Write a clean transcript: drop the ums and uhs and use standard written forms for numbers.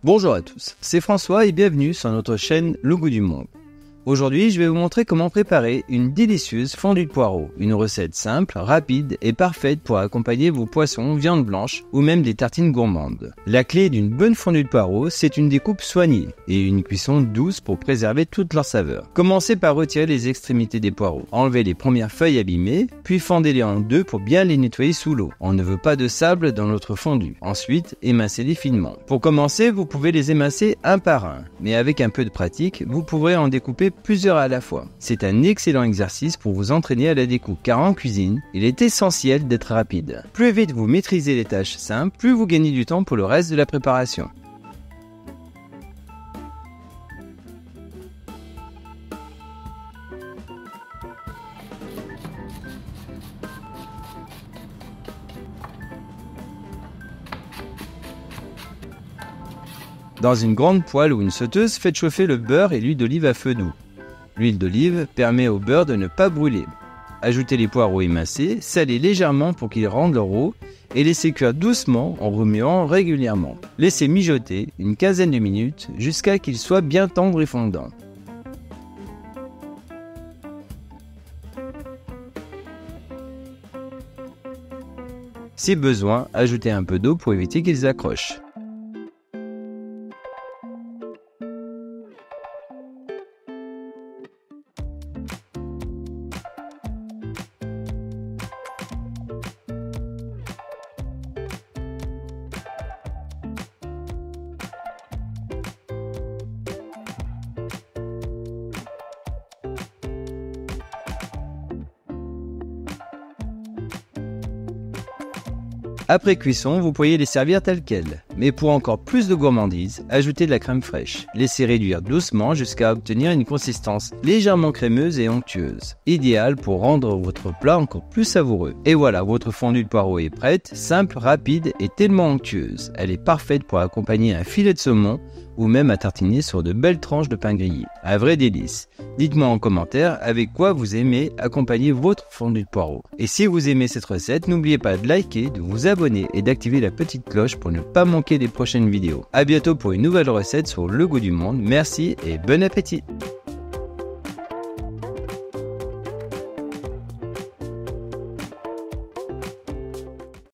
Bonjour à tous, c'est François et bienvenue sur notre chaîne Le Goût du Monde. Aujourd'hui, je vais vous montrer comment préparer une délicieuse fondue de poireaux, une recette simple, rapide et parfaite pour accompagner vos poissons, viande blanche ou même des tartines gourmandes. La clé d'une bonne fondue de poireaux, c'est une découpe soignée et une cuisson douce pour préserver toute leur saveur. Commencez par retirer les extrémités des poireaux, enlevez les premières feuilles abîmées, puis fendez-les en deux pour bien les nettoyer sous l'eau. On ne veut pas de sable dans notre fondue. Ensuite, émincez-les finement. Pour commencer, vous pouvez les émincer un par un, mais avec un peu de pratique, vous pourrez en découper plusieurs à la fois. C'est un excellent exercice pour vous entraîner à la découpe, car en cuisine, il est essentiel d'être rapide. Plus vite vous maîtrisez les tâches simples, plus vous gagnez du temps pour le reste de la préparation. Dans une grande poêle ou une sauteuse, faites chauffer le beurre et l'huile d'olive à feu doux. L'huile d'olive permet au beurre de ne pas brûler. Ajoutez les poireaux émincés, salez légèrement pour qu'ils rendent leur eau et laissez cuire doucement en remuant régulièrement. Laissez mijoter une quinzaine de minutes jusqu'à qu'ils soient bien tendres et fondants. Si besoin, ajoutez un peu d'eau pour éviter qu'ils accrochent. Après cuisson, vous pourriez les servir telles quelles. Mais pour encore plus de gourmandise, ajoutez de la crème fraîche. Laissez réduire doucement jusqu'à obtenir une consistance légèrement crémeuse et onctueuse. Idéal pour rendre votre plat encore plus savoureux. Et voilà, votre fondue de poireaux est prête, simple, rapide et tellement onctueuse. Elle est parfaite pour accompagner un filet de saumon ou même à tartiner sur de belles tranches de pain grillé. Un vrai délice. Dites-moi en commentaire avec quoi vous aimez accompagner votre fondue de poireaux. Et si vous aimez cette recette, n'oubliez pas de liker, de vous abonner et d'activer la petite cloche pour ne pas manquer les prochaines vidéos. A bientôt pour une nouvelle recette sur Le Goût du Monde. Merci et bon appétit!